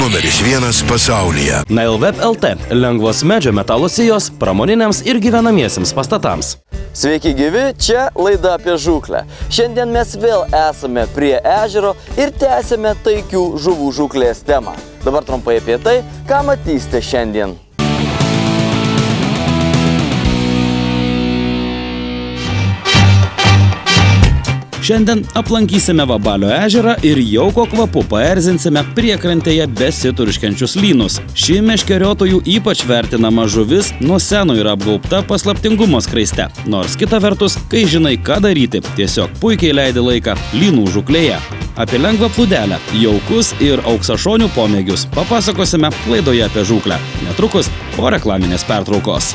numeris 1 pasaulyje. Nailweb LT – lengvos medžio metalo sijos pramoniniams ir gyvenamiesiems pastatams. Sveiki gyvi, čia laida apie žūklę. Šiandien mes vėl esame prie ežero ir tęsime taikių žuvų žūklės temą. Dabar trumpai apie tai, ką matysite šiandien. Šiandien aplankysime Vabalio ežerą ir jauko kvapu paerzinsime priekrantėje besiturškiančius lynus. Ši meškeriotojų ypač vertinama žuvis nuo seno yra apgaubta paslaptingumo skraiste. Nors kita vertus, kai žinai, ką daryti, tiesiog puikiai leidi laiką lynų žūklėje. Apie lengvą plūdelę, jaukus ir auksašonių pomėgius papasakosime laidoje apie žūklę. Netrukus po reklaminės pertraukos.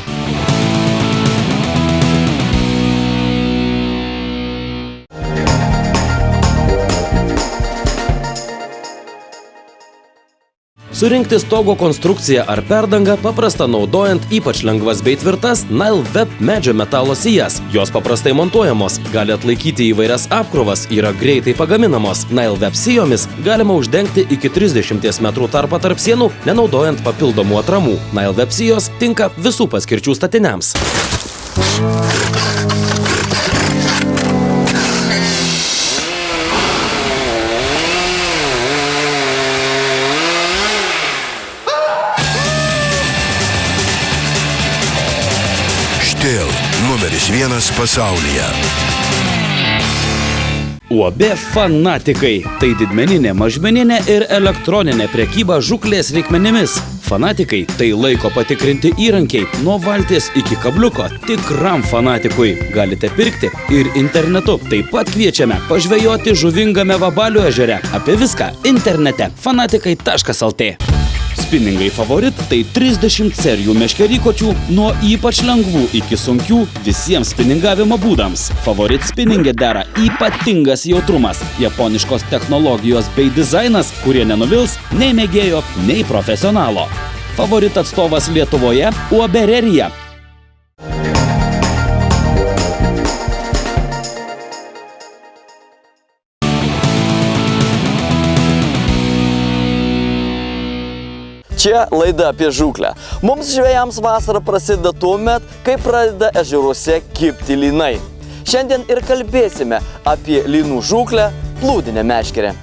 Surinkti stogo konstrukciją ar perdangą paprasta naudojant ypač lengvas bei tvirtas Nailweb medžio metalo sijas. Jos paprastai montuojamos, gali atlaikyti įvairias apkrovas, yra greitai pagaminamos. Nailweb sijomis galima uždengti iki 30 metrų tarpą tarp sienų, nenaudojant papildomų atramų. Nailweb sijos tinka visų paskirčių statiniams. Stihl numeris 1 pasaulyje. UAB Fanatikai – tai didmeninė, mažmeninė ir elektroninė prekyba žūklės reikmenimis. Fanatikai – tai laiko patikrinti įrankiai nuo valties iki kabliuko tikram fanatikui. Galite pirkti ir internetu. Taip pat kviečiame pažvejoti žuvingame Vabalio ežere. Apie viską internete fanatikai.lt. Spinningai Favorit – tai 30 serijų meškerykočių nuo ypač lengvų iki sunkių visiems spinningavimo būdams. Favorit spinninge dera ypatingas jautrumas, japoniškos technologijos bei dizainas, kurie nenuvils nei mėgėjo, nei profesionalo. Favorit atstovas Lietuvoje – UAB Rerija. Čia laida apie žūklę. Mums žvejams vasara prasideda tuomet, kai pradeda ežeruose kibti lynai. Šiandien ir kalbėsime apie lynų žūklę plūdinę meškerę.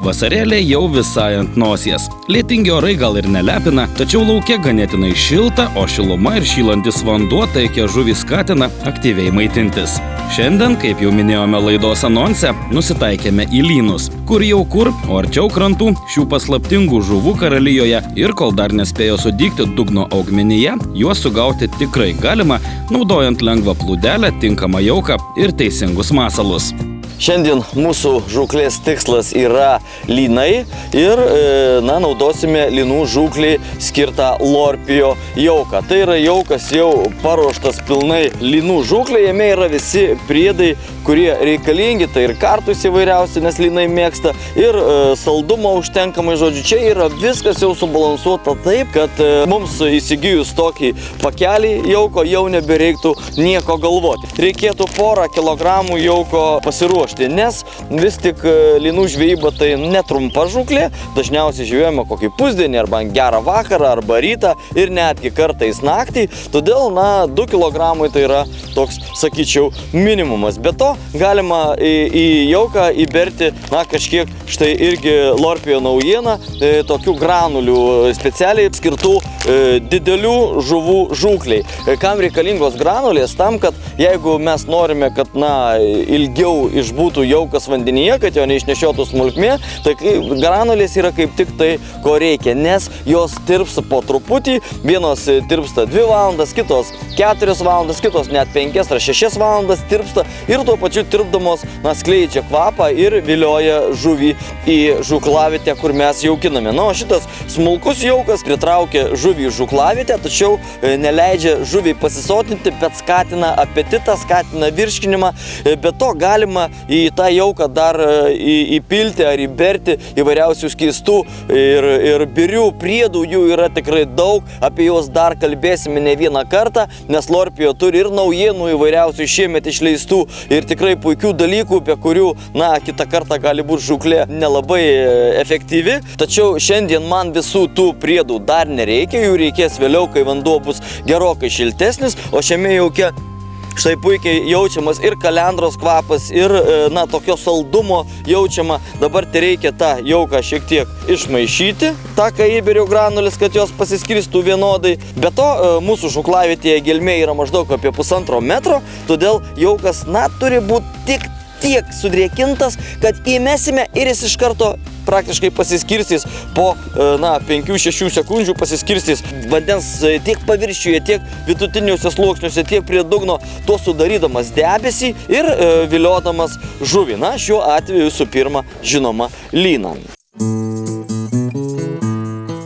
Vasarėlė jau visai ant nosies. Lietingi orai gal ir nelepina, tačiau lauke ganėtinai šilta, o šiluma ir šylantis vanduo taikia žuvį skatina aktyviai maitintis. Šiandien, kaip jau minėjome laidos anonse, nusitaikėme į lynus. Kur jau kur, o arčiau krantų, šių paslaptingų žuvų karalijoje ir kol dar nespėjo sudygti dugno augmenyje, juos sugauti tikrai galima, naudojant lengvą plūdelę, tinkamą jauką ir teisingus masalus. Šiandien mūsų žūklės tikslas yra lynai ir naudosime lynų žūklį skirtą lorpio jauką. Tai yra jaukas jau paruoštas pilnai lynų žūklė, jame yra visi priedai, kurie reikalingi, tai ir kartus įvairiausi, nes lynai mėgsta, ir saldumo užtenkamai, žodžiu, čia yra viskas jau subalansuota taip, kad mums įsigijus tokį pakelį jauko jau nebereiktų nieko galvoti. Reikėtų porą kilogramų jauko pasiruošti, nes vis tik lynų žvejyba tai netrumpa žūklė, dažniausiai žvejojame kokį pusdienį arba gerą vakarą arba rytą ir netgi kartais naktį, todėl 2 kilogramai tai yra toks, sakyčiau, minimumas. Be to galima į jauką įberti kažkiek štai irgi lorpio naujieną, tokių granulių specialiai skirtų didelių žuvų žūkliai. Kam reikalingos granulės? Tam, kad jeigu mes norime, kad ilgiau išbūtų jaukas vandenyje, kad jo neišnešiotų smulkmė, tai granulės yra kaip tik tai, ko reikia, nes jos tirpsta po truputį, vienos tirpsta 2 valandas, kitos 4 valandas, kitos net 5 ar 6 valandas tirpsta ir tuo pačiu tirpdamos skleidžia kvapą ir vilioja žuvį į žūklavietę, kur mes jaukiname. O šitas smulkus jaukas pritraukia žuvį į žūklavietę, tačiau neleidžia žuviai pasisotinti, bet skatina apetitą, skatina virškinimą. Be to galima į tą jauką dar įpilti ar įberti įvairiausių skystų ir birių priedų, jų yra tikrai daug, apie juos dar kalbėsime ne vieną kartą, nes Lorpio turi ir naujienų įvairiausių šiemet išleistų ir tikrai puikių dalykų, apie kurių, kitą kartą gali būti žūklė nelabai efektyvi. Tačiau šiandien man visų tų priedų dar nereikia, jų reikės vėliau, kai vanduo bus gerokai šiltesnis, o šiame jauke štai puikiai jaučiamas ir kalendros kvapas, ir tokio saldumo jaučiama. Dabar tai reikia tą jauką šiek tiek išmaišyti, tą kaiberių granulis, kad jos pasiskirstų vienodai. Be to, mūsų žuklavietėje gelmė yra maždaug apie 1,5 metro, todėl jaukas, turi būti tik tiek sudrėkintas, kad įmesime ir jis iš karto praktiškai pasiskirstys po 5-6 sekundžių pasiskirstys vandens tiek paviršiuje, tiek vidutiniuose sluoksniuose, tiek prie dugno, tuo sudarydamas debesį ir viliodamas žuvį. Šiuo atveju visų pirma, žinoma, lyną.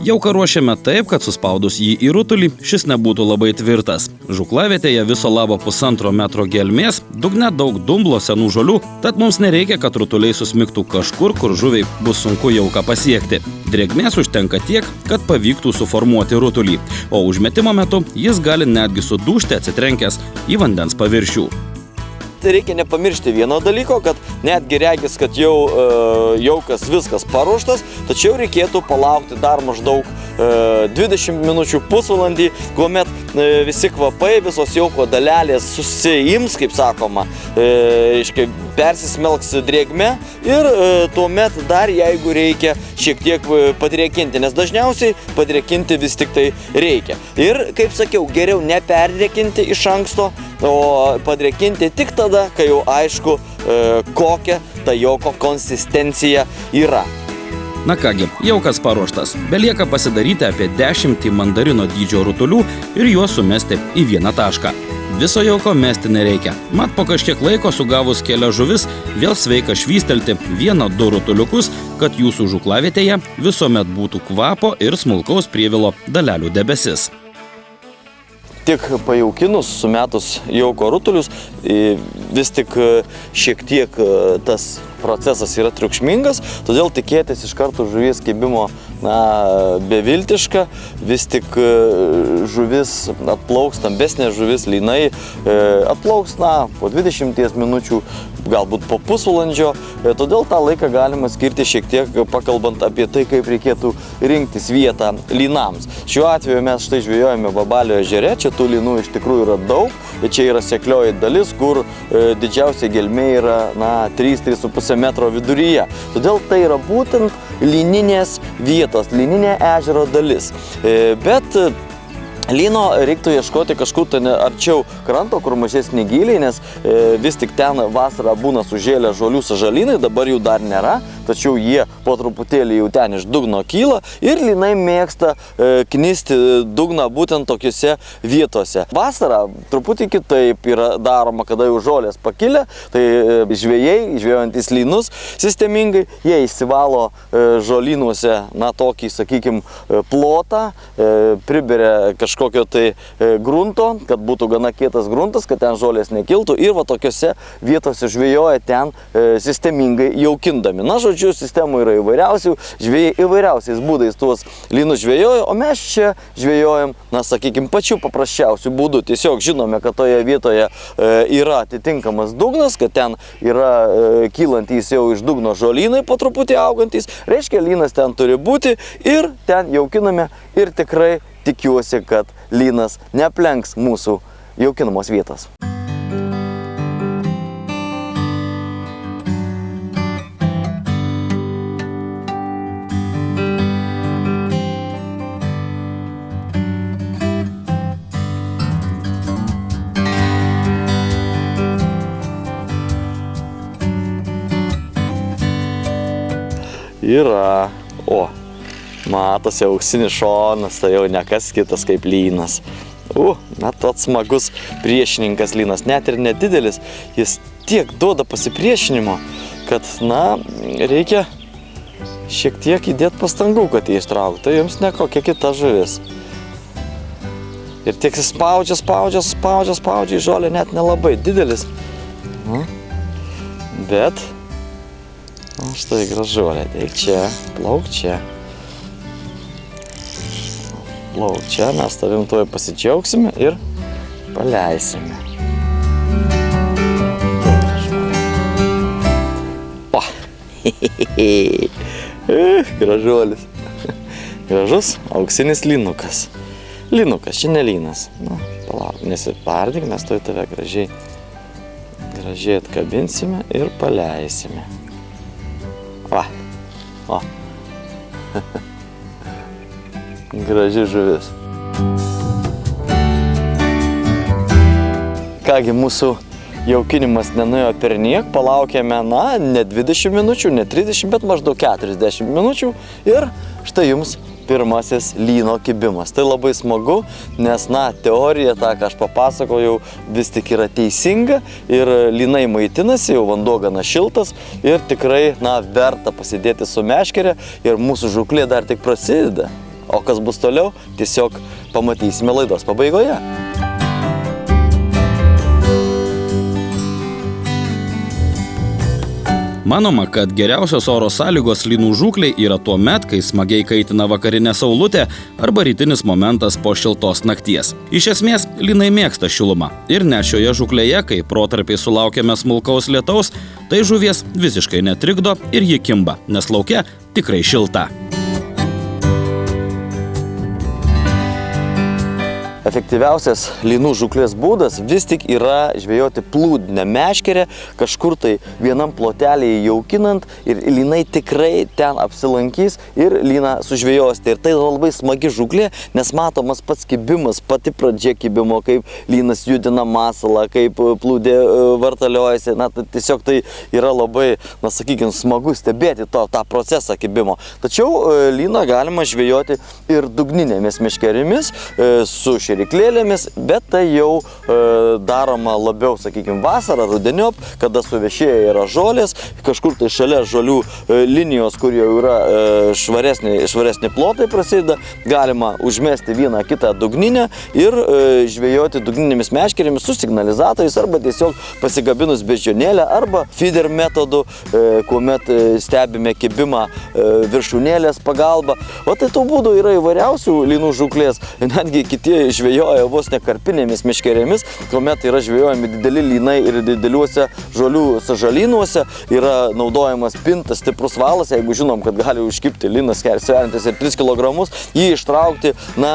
Jauką ruošiame taip, kad suspaudus jį į rutulį, šis nebūtų labai tvirtas. Žuklavietėje viso labo 1,5 metro gelmės, dugne daug dumblo, senų žolių, tad mums nereikia, kad rutuliai susmigtų kažkur, kur žuviai bus sunku jauką pasiekti. Drėgmės užtenka tiek, kad pavyktų suformuoti rutulį, o užmetimo metu jis gali netgi sudūžti atsitrenkęs į vandens paviršių. Reikia nepamiršti vieno dalyko, kad netgi regis, kad jau jaukas viskas paruoštas, tačiau reikėtų palaukti dar maždaug 20 minučių, pusvalandį, kuomet visi kvapai, visos jauko dalelės susiims, kaip sakoma, persismelks drėgme ir tuomet dar, jeigu reikia, šiek tiek padrėkinti, nes dažniausiai padrėkinti vis tik tai reikia. Ir, kaip sakiau, geriau neperdrėkinti iš anksto, o padrėkinti tik tada, kai jau aišku, kokia ta jauko konsistencija yra. Na kągi, jaukas paruoštas. Belieka pasidaryti apie 10 mandarino dydžio rutulių ir juos sumesti į vieną tašką. Viso jauko mesti nereikia. Mat po kažkiek laiko sugavus kelias žuvis, vėl sveika švystelti 1-2 rutuliukus, kad jūsų žuklavietėje visuomet būtų kvapo ir smulkaus prievilo dalelių debesis. Tik pajaukinus, sumetus jauko rutulius, vis tik šiek tiek tas procesas yra triukšmingas, todėl tikėtis iš karto žuvies kibimo beviltiška, vis tik žuvis atplauks, stambesnė žuvis, lynai atplauks po 20 minučių, galbūt po pusvalandžio, todėl tą laiką galima skirti šiek tiek pakalbant apie tai, kaip reikėtų rinktis vietą lynams. Šiuo atveju mes štai žvejojame Babalio ežere, čia tų lynų iš tikrųjų yra daug, čia yra seklioji dalis, kur didžiausia gelmė yra 3-3,5 metro viduryje. Todėl tai yra būtent lyninės vietos, lyninė ežero dalis. Bet lyno reiktų ieškoti kažkur arčiau kranto, kur mažesni gyliai, nes vis tik ten vasarą būna sužėlę žolių sąžalynai, dabar jų dar nėra, tačiau jie po truputėlį jau ten iš dugno kyla ir lynai mėgsta knisti dugną būtent tokiuose vietose. Vasarą truputį kitaip yra daroma, kada jau žolės pakilę, tai žvejai, žvejojantys lynus sistemingai, jie įsivalo žolynuose tokį, sakykim, plotą, priberia kažkokio tai grunto, kad būtų gana kietas gruntas, kad ten žolės nekiltų ir tokiuose vietose žvejoja ten sistemingai jaukindami. Žodžiu, sistemų yra įvairiausių, žvejai įvairiausiais būdais tuos lynus žvejoja, o mes čia žvejojam, sakykim, pačiu paprasčiausiu būdu. Tiesiog žinome, kad toje vietoje yra atitinkamas dugnas, kad ten yra kylantys jau iš dugno žolynai po truputį augantys, reiškia, lynas ten turi būti ir ten jaukiname ir tikrai tikiuosi, kad lynas neaplenks mūsų jaukinamos vietos. Yra, matosi auksinis šonas, tai jau ne kas kitas kaip lynas. Toks smagus priešininkas lynas, net ir nedidelis, jis tiek duoda pasipriešinimo, kad, reikia šiek tiek įdėti pastangų, kad jį ištrauktų, tai jums ne kokia kita žuvis. Ir tiek jis spaudžia į žolę, net nelabai didelis. Bet, o štai gražuolė, tai čia, plauk čia. Plauk čia, mes tavim tuoj pasidžiaugsime ir paleisime. O, gražuolis. Gražus auksinis lynukas. Lynukas, čia ne lynas. Na, palauk, nesipardik, mes tuoj tave gražiai atkabinsime ir paleisime. Va, o. Graži žuvis. Kągi, mūsų jaukinimas nenuėjo perniek, palaukėme, na, ne 20 minučių, ne 30, bet maždaug 40 minučių ir štai jums pirmasis lyno kibimas. Tai labai smagu, nes, na, teorija, tą, ką aš papasakojau, vis tik yra teisinga ir lynai maitinasi, jau vanduo gana šiltas ir tikrai, na, verta pasidėti su meškere ir mūsų žūklė dar tik prasideda. O kas bus toliau, tiesiog pamatysime laidos pabaigoje. Manoma, kad geriausios oro sąlygos lynų žūklei yra tuo met, kai smagiai kaitina vakarinė saulutė arba rytinis momentas po šiltos nakties. Iš esmės, lynai mėgsta šilumą. Ir net šioje žūklėje, kai protarpiai sulaukiame smulkaus lietaus, tai žuvies visiškai netrikdo ir ji kimba, nes lauke tikrai šilta. Efektyviausias lynų žūklės būdas vis tik yra žvejoti plūdinę meškerę, kažkur tai vienam plotelėje jaukinant ir lynai tikrai ten apsilankys ir lyną sužvejos. Ir tai yra labai smagi žūklė, nes matomas pats kibimas, pati pradžia kibimo, kaip lynas judina masalą, kaip plūdė vartaliojasi. Na, tiesiog tai yra labai, na, sakykime, smagu stebėti tą procesą kibimo. Tačiau lyną galima žvejoti ir dugninėmis meškerėmis su šėryklėlėmis, bet tai jau daroma labiau, sakykime, vasarą, rudeniop, kada suvešėja yra žolės, kažkur tai šalia žolių linijos, kur jau yra švaresni plotai prasideda, galima užmesti vieną kitą dugninę ir žvejoti dugninėmis meškerėmis su signalizatoriais arba tiesiog pasigabinus beždžionėlę arba feeder metodu, kuomet stebime kibimą viršūnėlės pagalba. O tai tų būdų yra įvairiausių lynų žūklės, netgi kiti žvejoja vos ne karpinėmis meškerėmis, kuomet yra žvejojami dideli lynai ir dideliuose žolių sąžalynuose, yra naudojamas pintas, stiprus valas, jeigu žinom, kad gali užkibti lynas sveriantis ir 3 kg, jį ištraukti, na,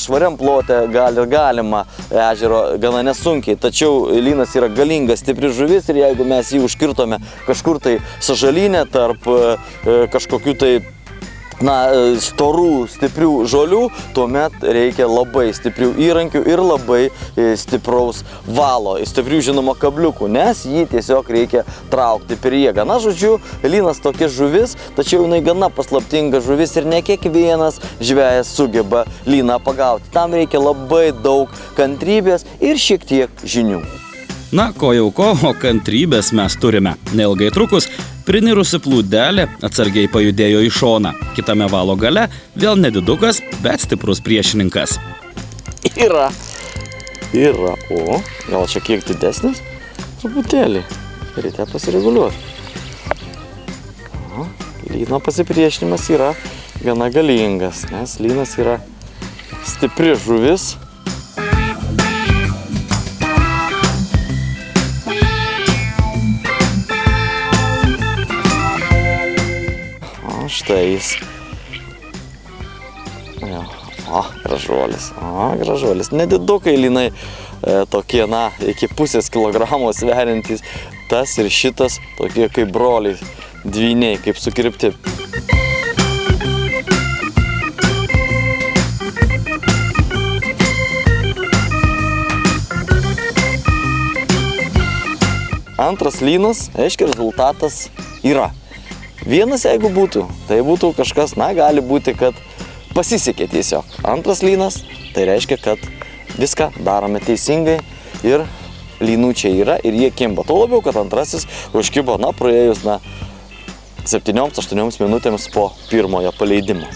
švariam plote galima ežero gana nesunkiai, tačiau lynas yra galingas, stipri žuvis ir jeigu mes jį užkirtome kažkur tai sąžalynę tarp kažkokių tai, na, storų, stiprių žolių, tuomet reikia labai stiprių įrankių ir labai stipraus valo, stiprių, žinoma, kabliukų, nes jį tiesiog reikia traukti per jėgą. Na, žodžiu, lynas tokia žuvis, tačiau jinai gana paslaptinga žuvis ir ne kiekvienas žvejas sugeba lyną pagauti. Tam reikia labai daug kantrybės ir šiek tiek žinių. Na, ko jau ko, o kantrybės mes turime. Neilgai trukus, prinirusi plūdelė atsargiai pajudėjo į šoną. Kitame valo gale vėl nedidukas, bet stiprus priešininkas. Yra. O, gal čia kiek didesnis? Truputėlį. Reikia pasireguliuoti. Lyno pasipriešinimas yra gana galingas, nes lynas yra stipri žuvis. Štai jis. Gražuolis. Nedidukai lynai tokie, na, iki pusės kilogramo sveriantys. Tas ir šitas tokie kaip broliai, dvyniai, kaip sukirpti. Antras lynas, aiškiai, rezultatas yra. Vienas, jeigu būtų, tai būtų kažkas, na, gali būti, kad pasisekė tiesiog. Antras lynas, tai reiškia, kad viską darome teisingai ir lynų čia yra ir jie kimba. Tuo labiau, kad antrasis užkibo, na, praėjus, na, 7-8 minutėms po pirmojo paleidimo.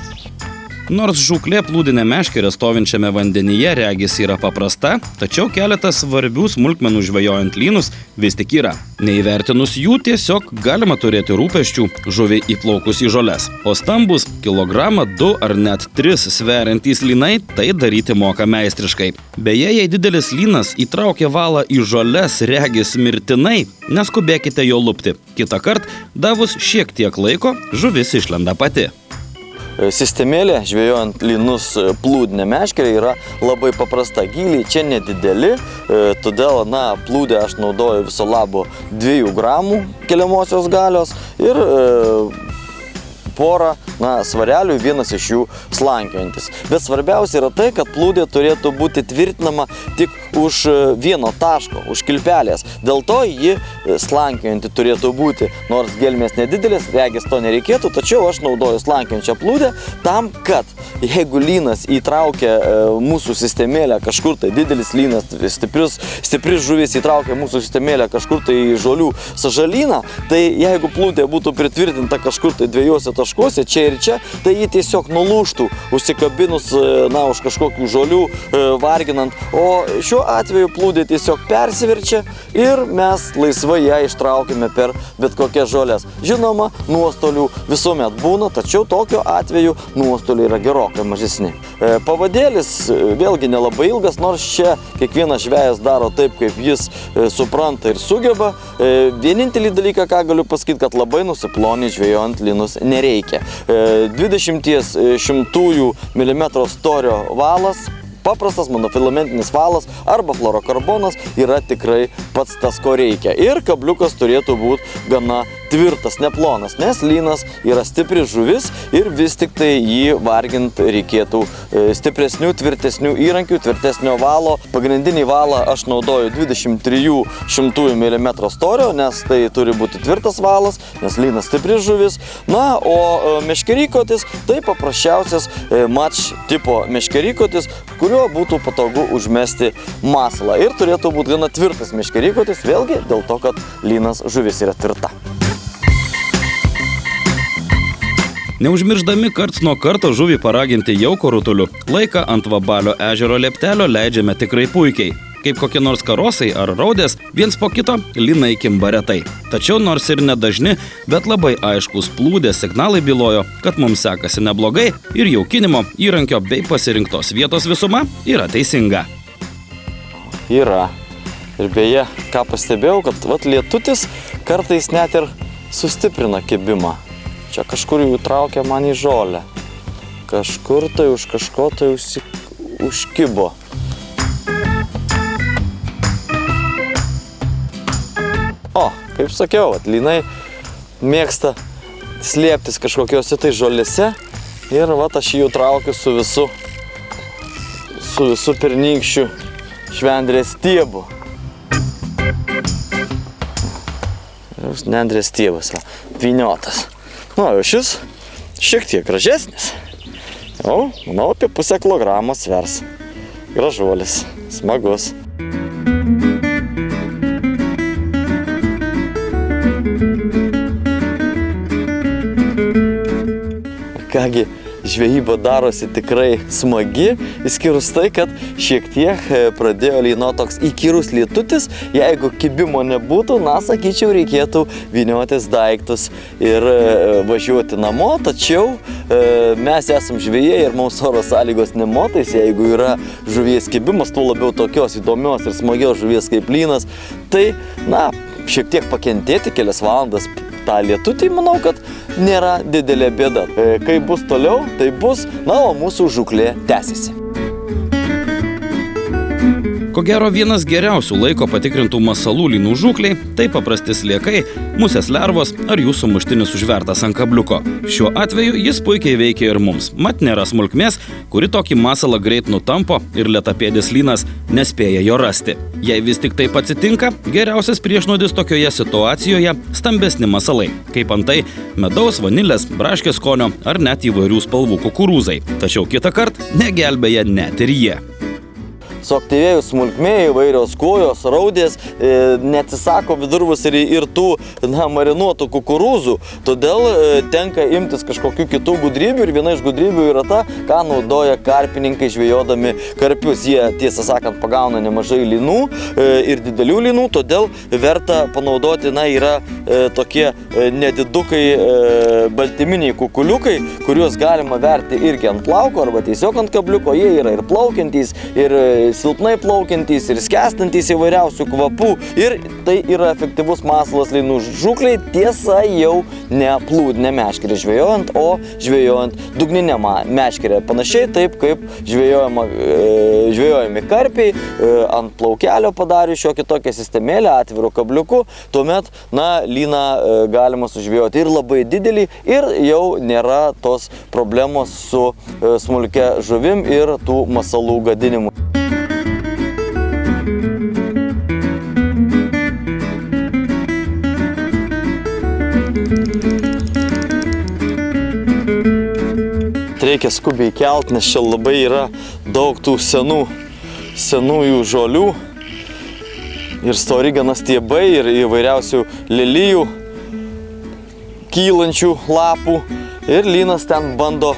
Nors žūklė plūdinė meškerė stovinčiame vandenyje regis yra paprasta, tačiau keletas svarbių smulkmenų žvejojant lynus vis tik yra. Neįvertinus jų tiesiog galima turėti rūpesčių žuviai įplaukus į žoles. O stambus kilogramą, 2 ar net 3 sveriantys lynai tai daryti moka meistriškai. Beje, jei didelis lynas įtraukia valą į žoles regis mirtinai, neskubėkite jo lupti. Kitąkart, davus šiek tiek laiko, žuvis išlenda pati. Sistemėlė žvejojant lynus plūdinė meškerė yra labai paprasta. Gyliai čia nedideli, todėl plūdę aš naudoju viso labo 2 gramų keliamosios galios ir porą svarelių, vienas iš jų slankiojantis. Bet svarbiausia yra tai, kad plūdė turėtų būti tvirtinama tik už vieno taško, už kilpelės. Dėl to ji slankiojanti turėtų būti, nors gelmės nedidelės, regis to nereikėtų, tačiau aš naudoju slankiojančią plūdę tam, kad jeigu lynas įtraukia mūsų sistemėlę kažkur tai, didelis lynas, stipri žuvis įtraukia mūsų sistemėlę kažkur tai į žolių sąžalyną, tai jeigu plūdė būtų pritvirtinta kažkur tai 2 taškuose, čia ir čia, tai jį tiesiog nulūžtų, užsikabinus už kažkokių žolių, varginant. O šiuo atveju plūdė tiesiog persiverčia ir mes laisvai ją ištraukime per bet kokias žolės. Žinoma, nuostolių visuomet būna, tačiau tokio atveju nuostoliai yra gerokai mažesni. Pavadėlis vėlgi nelabai ilgas, nors čia kiekvienas žvejas daro taip, kaip jis supranta ir sugeba. Vienintelį dalyką, ką galiu pasakyti, kad labai nusiplonint žvejojant lynus nereikia. 20 mm storio valas, paprastas monofilamentinis valas arba fluorokarbonas yra tikrai pats tas, ko reikia. Ir kabliukas turėtų būti gana tvirtas, neplonas, nes lynas yra stipri žuvis ir vis tik tai jį vargint reikėtų stipresnių, tvirtesnių įrankių, tvirtesnio valo. Pagrindinį valą aš naudoju 23 mm storio, nes tai turi būti tvirtas valas, nes lynas stipri žuvis. O meškerykotis tai paprasčiausias match tipo meškerykotis, kuriuo būtų patogu užmesti masalą. Ir turėtų būti gana tvirtas meškerykotis, vėlgi dėl to, kad lynas žuvis yra tvirta. Neužmirždami karts nuo karto žuvį paraginti jauko rutuliu, laiką ant Vabalio ežero lieptelio leidžiame tikrai puikiai. Kaip kokie nors karosai ar raudės, viens po kito lynai kimba retai. Tačiau nors ir nedažni, bet labai aiškus plūdės signalai bylojo, kad mums sekasi neblogai ir jaukinimo, įrankio bei pasirinktos vietos visuma yra teisinga. Yra. Ir beje, ką pastebėjau, kad lietutis kartais net ir sustiprina kibimą. Čia kažkur jų traukia man į žolę. Kažkur tai už kažko tai užkibo. O, kaip sakiau, lynai mėgsta slėptis kažkokiuose tai žolėse ir aš jų traukiu su visu pernykščiu švendrės stiebu. Nendrės stiebas, vyniotas. Šis šiek tiek gražesnis. Manau, apie pusę kilogramo svers. Gražuolis, smagus. Kągi, žvejyba darosi tikrai smagi, išskyrus tai, kad šiek tiek pradėjo lynot toks įkyrus lietutis. Jeigu kibimo nebūtų, sakyčiau, reikėtų vyniotis daiktus ir važiuoti namo, tačiau mes esam žvejai ir mums oro sąlygos nemotais. Jeigu yra žuvies kibimas, tuo labiau tokios įdomios ir smagios žuvies kaip lynas, tai, šiek tiek pakentėti kelias valandas tą lietutį, manau, kad nėra didelė bėda. Kai bus toliau, tai bus, o mūsų žūklė tęsiasi. Ko gero, vienas geriausių laiko patikrintų masalų lynų žūkliai – tai paprasti sliekai, musės lervos ar jų sumuštinis užvertas ant kabliuko. Šiuo atveju jis puikiai veikia ir mums. Mat nėra smulkmės, kuri tokį masalą greit nutampo ir lėtapėdis lynas nespėja jo rasti. Jei vis tik taip atsitinka, geriausias priešnuodis tokioje situacijoje – stambesni masalai, kaip antai medaus, vanilės, braškės skonio ar net įvairių spalvų kukurūzai. Tačiau kitąkart negelbėja net ir jie. suaktyvėjus smulkmė, įvairios kojos, raudės, neatsisako vidurvasarį ir tų marinuotų kukurūzų, todėl tenka imtis kažkokių kitų gudrybių ir viena iš gudrybių yra ta, ką naudoja karpininkai žvejodami karpius. Jie, tiesą sakant, pagauna nemažai lynų ir didelių lynų, todėl verta panaudoti, yra tokie nedidukai baltyminiai kukuliukai, kuriuos galima verti irgi ant plauko arba tiesiog ant kabliuko. Jie yra ir plaukiantys, ir silpnai plaukiantys, ir skęstantys įvairiausių kvapų. Ir tai yra efektyvus masalas lynų žūklei, tiesa jau ne plūdinę meškerę žvejojant, o žvejojant dugninę meškerę. Panašiai taip, kaip žvejojami karpiai, ant plaukelio padarius šiokį tokią sistemėlę, atviru kabliuku, tuomet, lyną galima sužvejoti ir labai didelį, ir jau nėra tos problemos su smulkia žuvim ir tų masalų gadinimu. Reikia skubiai kelt, nes čia labai yra daug tų senųjų žolių ir stori gana stiebai ir įvairiausių lelijų, kylančių lapų, ir lynas ten bando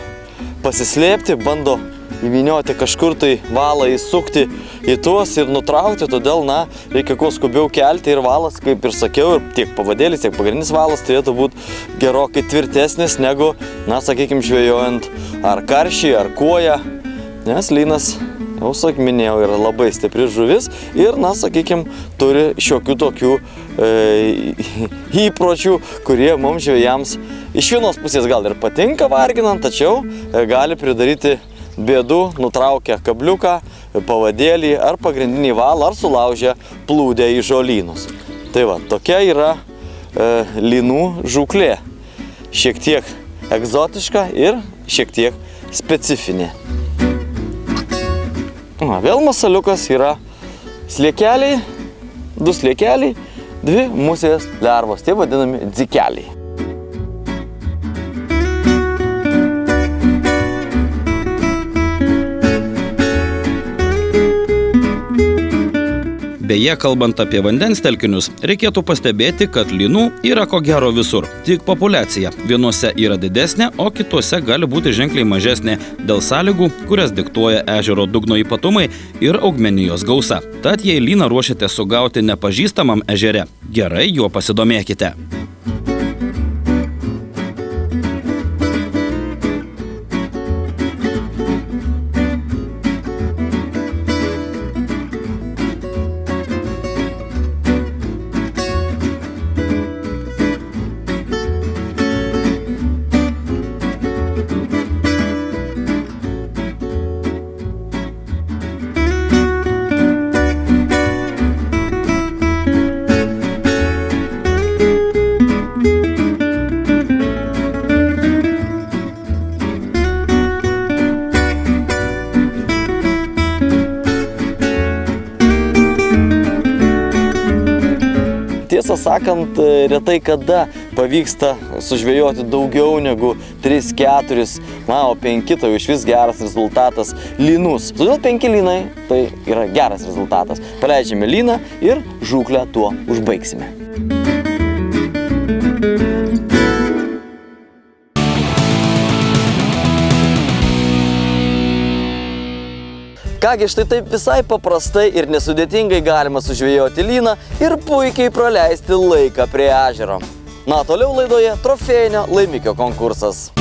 pasislėpti, bando įvynioti kažkur tai valą įsukti į tuos ir nutraukti, todėl, reikia kuo skubiau kelti ir valas, kaip ir sakiau, ir tiek pavadėlis, tiek pagrindinis valas turėtų būti gerokai tvirtesnis negu, sakykime, žvejojant ar karšį, ar koją, nes lynas, jau minėjau, yra labai stipri žuvis ir, sakykime, turi šiokių tokių įpročių, kurie mums žvejams iš vienos pusės gal ir patinka varginant, tačiau gali pridaryti bėdų, nutraukia kabliuką, pavadėlį ar pagrindinį valą, ar sulaužia plūdę į žolynus. Tai va, tokia yra lynų žūklė. Šiek tiek egzotiška ir šiek tiek specifinė. Vėl masaliukas yra sliekeliai, 2 sliekeliai, 2 musės lervos, tie vadinami dzikeliai. Beje, kalbant apie vandens telkinius, reikėtų pastebėti, kad lynų yra ko gero visur. Tik populiacija vienuose yra didesnė, o kituose gali būti ženkliai mažesnė dėl sąlygų, kurias diktuoja ežero dugno ypatumai ir augmenijos gausa. Tad jei lyną ruošiate sugauti nepažįstamam ežere, gerai juo pasidomėkite. Tiesą sakant, retai kada pavyksta sužvejoti daugiau negu 3-4, o 5 tai iš vis geras rezultatas lynus. Todėl 5 lynai tai yra geras rezultatas. Paleidžiame lyną ir žūklę tuo užbaigsime. Kągi, štai taip visai paprastai ir nesudėtingai galima sužvejoti lyną ir puikiai praleisti laiką prie ežero. Toliau laidoje trofėjinio laimikio konkursas.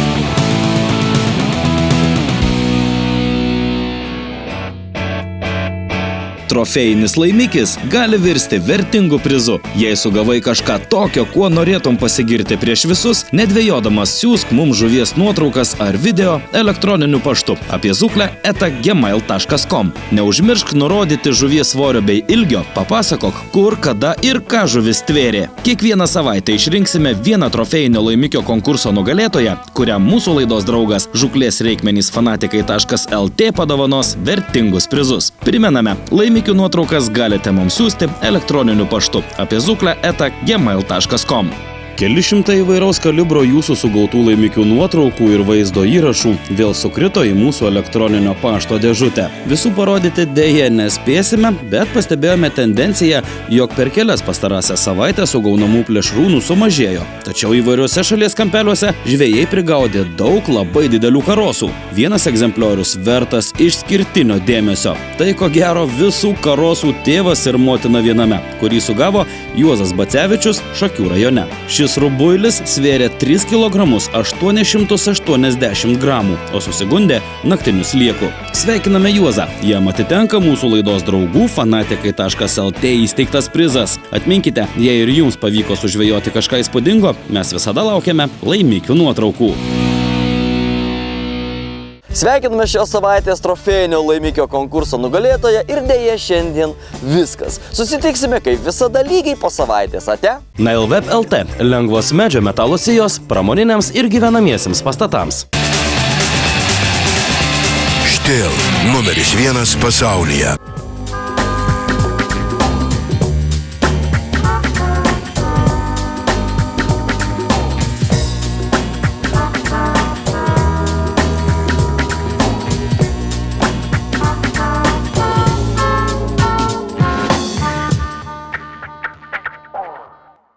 Trofėjinis laimikis gali virsti vertingu prizu. Jei sugavai kažką tokio, kuo norėtum pasigirti prieš visus, nedvejodamas siųsk mums žuvies nuotraukas ar video elektroniniu paštu apie zukle@gmail.com. Neužmiršk nurodyti žuvies svorio bei ilgio, papasakok, kur, kada ir ką žuvis tvėrė. Kiekvieną savaitę išrinksime vieną trofėjinio laimikio konkurso nugalėtoją, kuriam mūsų laidos draugas žuklės reikmenys fanatikai.lt padovanos vertingus prizus. Primename, laimikių nuotraukas galite mums siųsti elektroniniu paštu apie zukle@gmail.com. Keli šimtai įvairaus kalibro jūsų sugautų laimikių nuotraukų ir vaizdo įrašų vėl sukrito į mūsų elektroninio pašto dėžutę. Visų parodyti dėja nespėsime, bet pastebėjome tendenciją, jog per kelias pastarąsias savaitės sugaunamų plėšrūnų sumažėjo. Tačiau įvairiuose šalies kampeliuose žvejai prigaudė daug labai didelių karosų. Vienas egzempliorius vertas išskirtinio dėmesio. Tai ko gero visų karosų tėvas ir motina viename, kurį sugavo Juozas Bacevičius Šakių rajone. Šis rubuilis svėrė 3 kg 880 gramų, o susigundė naktiniu slieku. Sveikiname Juozą, jam atitenka mūsų laidos draugų fanatikai.lt įsteigtas prizas. Atminkite, jei ir jums pavyko sužvejoti kažką įspūdingo, mes visada laukiame laimikių nuotraukų. Sveikiname šios savaitės trofėjinio laimikio konkurso nugalėtoją ir dėja šiandien viskas. Susitiksime kaip visada lygiai po savaitės, ate? Nailweb LT – lengvos medžio metalo sijos pramoniniams ir gyvenamiesiems pastatams. Stihl numeris 1 pasaulyje.